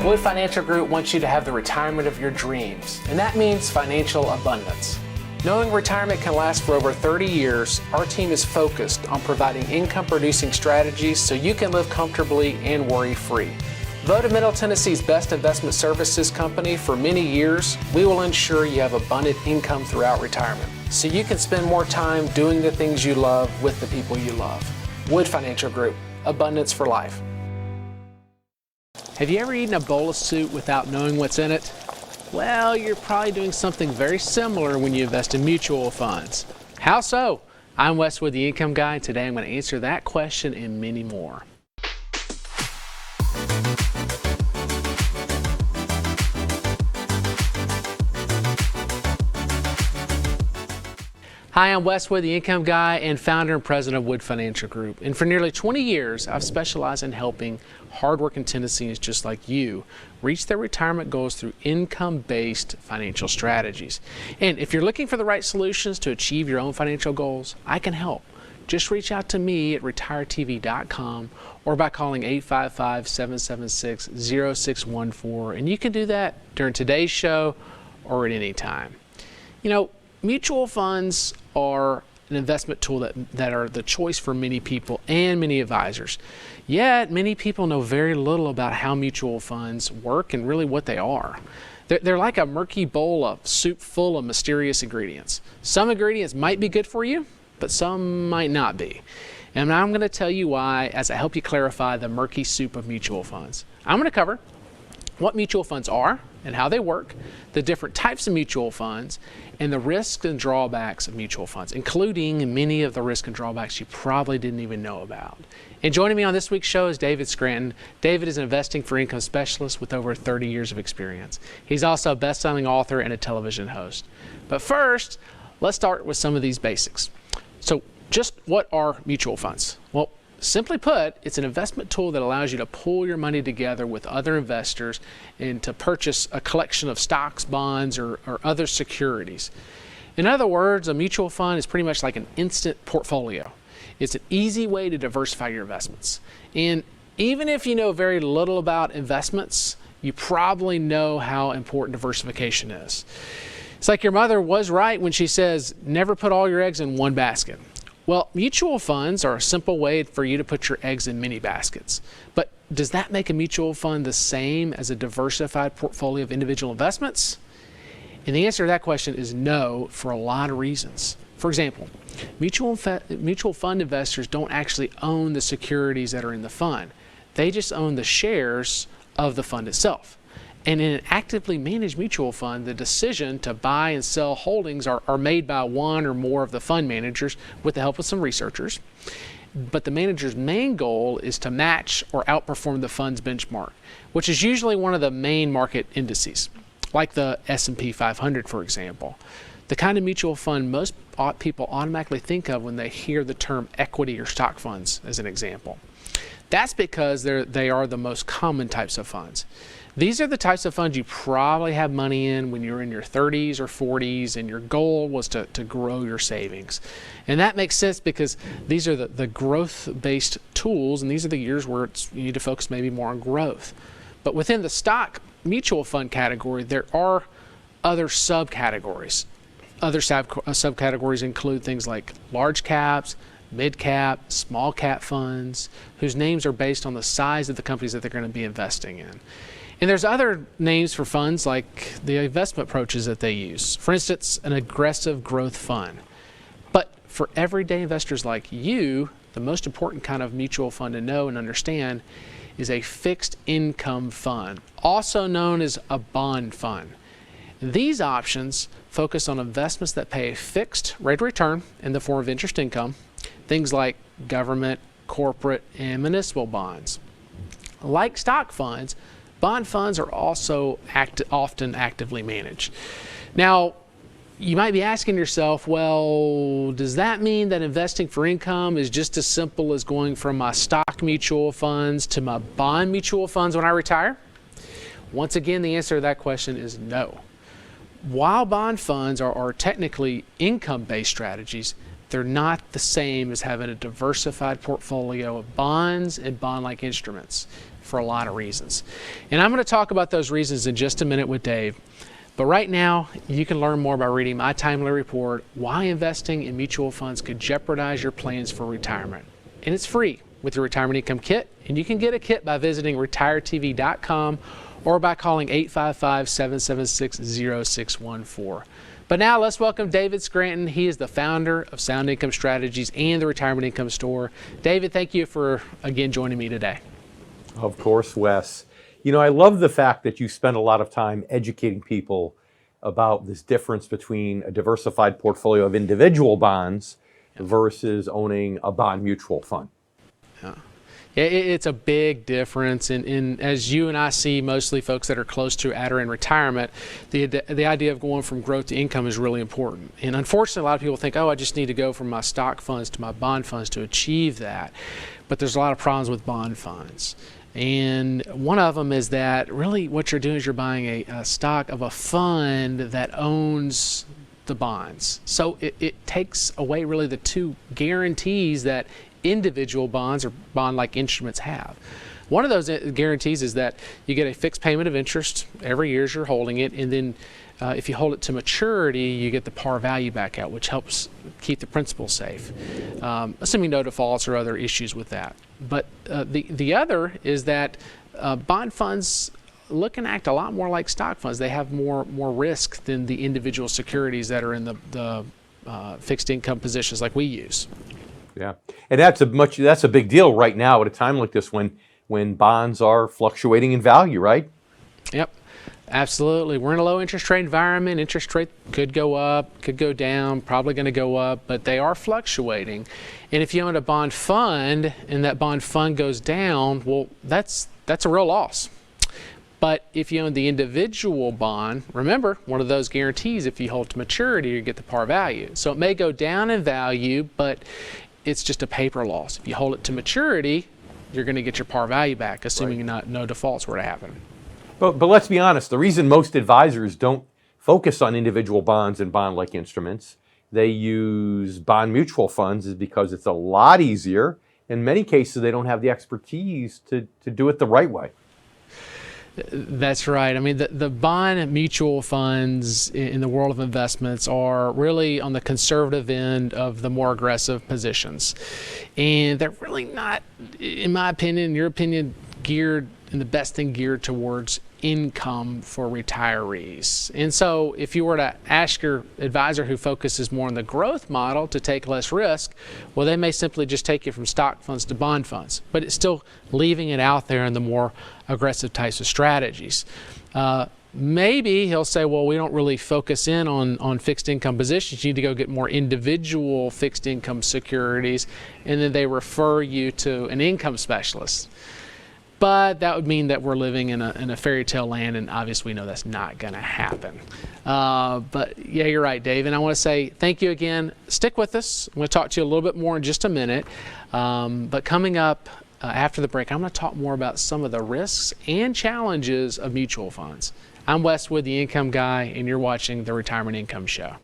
Wood Financial Group wants you to have the retirement of your dreams, and that means financial abundance. Knowing retirement can last for over 30 years, our team is focused on providing income-producing strategies so you can live comfortably and worry-free. Voted Middle Tennessee's best investment services company for many years, we will ensure you have abundant income throughout retirement, so you can spend more time doing the things you love with the people you love. Wood Financial Group, abundance for life. Have you ever eaten a bowl of soup without knowing what's in it? Well, you're probably doing something very similar when you invest in mutual funds. How so? I'm Wes Wood, the Income Guy, and today I'm going to answer that question and many more. Hi, I'm Wes Wood, the Income Guy and founder and president of Wood Financial Group. And for nearly 20 years, I've specialized in helping hardworking Tennesseans just like you reach their retirement goals through income-based financial strategies. And if you're looking for the right solutions to achieve your own financial goals, I can help. Just reach out to me at retiretv.com or by calling 855-776-0614. And you can do that during today's show or at any time. You know, mutual funds are an investment tool that are the choice for many people and many advisors. Yet, many people know very little about how mutual funds work and really what they are. They're like a murky bowl of soup full of mysterious ingredients. Some ingredients might be good for you, but some might not be. And I'm going to tell you why as I help you clarify the murky soup of mutual funds. I'm going to cover what mutual funds are and how they work, the different types of mutual funds, and the risks and drawbacks of mutual funds, including many of the risks and drawbacks you probably didn't even know about. And joining me on this week's show is David Scranton. David is an investing for income specialist with over 30 years of experience. He's also a best-selling author and a television host. But first, let's start with some of these basics. So just what are mutual funds? Well, simply put, it's an investment tool that allows you to pool your money together with other investors and to purchase a collection of stocks, bonds, or other securities. In other words, a mutual fund is pretty much like an instant portfolio. It's an easy way to diversify your investments. And even if you know very little about investments, you probably know how important diversification is. It's like your mother was right when she says, never put all your eggs in one basket. Well, mutual funds are a simple way for you to put your eggs in many baskets. But does that make a mutual fund the same as a diversified portfolio of individual investments? And the answer to that question is no, for a lot of reasons. For example, mutual fund investors don't actually own the securities that are in the fund. They just own the shares of the fund itself. And in an actively managed mutual fund, the decision to buy and sell holdings are made by one or more of the fund managers with the help of some researchers. But the manager's main goal is to match or outperform the fund's benchmark, which is usually one of the main market indices, like the S&P 500, for example. The kind of mutual fund most people automatically think of when they hear the term equity or stock funds, as an example. That's because they are the most common types of funds. These are the types of funds you probably have money in when you're in your 30s or 40s and your goal was to grow your savings. And that makes sense because these are the growth-based tools, and these are the years where you need to focus maybe more on growth. But within the stock mutual fund category, there are other subcategories. Other subcategories include things like large caps, mid-cap, small-cap funds, whose names are based on the size of the companies that they're going to be investing in. And there's other names for funds like the investment approaches that they use. For instance, an aggressive growth fund. But for everyday investors like you, the most important kind of mutual fund to know and understand is a fixed income fund, also known as a bond fund. These options focus on investments that pay a fixed rate of return in the form of interest income, things like government, corporate, and municipal bonds. Like stock funds, bond funds are also often actively managed. Now, you might be asking yourself, well, does that mean that investing for income is just as simple as going from my stock mutual funds to my bond mutual funds when I retire? Once again, the answer to that question is no. While bond funds are technically income-based strategies, they're not the same as having a diversified portfolio of bonds and bond-like instruments. for a lot of reasons. And I'm going to talk about those reasons in just a minute with Dave. But right now, you can learn more by reading my timely report, Why Investing in Mutual Funds Could Jeopardize Your Plans for Retirement. And it's free with your Retirement Income Kit. And you can get a kit by visiting retiretv.com or by calling 855-776-0614. But now let's welcome David Scranton. He is the founder of Sound Income Strategies and the Retirement Income Store. David, thank you for, again, joining me today. Of course, Wes. You know, I love the fact that you spend a lot of time educating people about this difference between a diversified portfolio of individual bonds versus owning a bond mutual fund. Yeah. It's a big difference, and as you and I see mostly folks that are close to at or in retirement, the idea of going from growth to income is really important. And unfortunately, a lot of people think, oh, I just need to go from my stock funds to my bond funds to achieve that. But there's a lot of problems with bond funds. And one of them is that really what you're doing is you're buying a stock of a fund that owns the bonds. So it takes away really the two guarantees that individual bonds or bond-like instruments have. One of those guarantees is that you get a fixed payment of interest every year as you're holding it, and then if you hold it to maturity, you get the par value back out, which helps keep the principal safe, assuming no defaults or other issues with that. But the other is that bond funds look and act a lot more like stock funds. They have more risk than the individual securities that are in the fixed income positions like we use. Yeah, and that's a big deal right now at a time like this when bonds are fluctuating in value, right? Yep, absolutely. We're in a low interest rate environment. Interest rate could go up, could go down, probably going to go up, but they are fluctuating. And if you own a bond fund and that bond fund goes down, well, that's a real loss. But if you own the individual bond, remember, one of those guarantees, if you hold to maturity, you get the par value. So it may go down in value, but it's just a paper loss. If you hold it to maturity, you're going to get your par value back, assuming no defaults were to happen. But let's be honest, the reason most advisors don't focus on individual bonds and bond-like instruments, they use bond mutual funds, is because it's a lot easier. In many cases, they don't have the expertise to do it the right way. That's right. I mean, the bond mutual funds in the world of investments are really on the conservative end of the more aggressive positions. And they're really not, in my opinion, in your opinion, geared towards income for retirees. And so if you were to ask your advisor who focuses more on the growth model to take less risk, well, they may simply just take you from stock funds to bond funds, but it's still leaving it out there in the more aggressive types of strategies. Maybe he'll say, well, we don't really focus in on fixed income positions. You need to go get more individual fixed income securities, and then they refer you to an income specialist. But that would mean that we're living in a fairy tale land, and obviously we know that's not going to happen. But yeah, you're right, Dave. And I want to say thank you again. Stick with us. I'm going to talk to you a little bit more in just a minute. But coming up after the break, I'm going to talk more about some of the risks and challenges of mutual funds. I'm Wes Wood, the Income Guy, and you're watching the Retirement Income Show.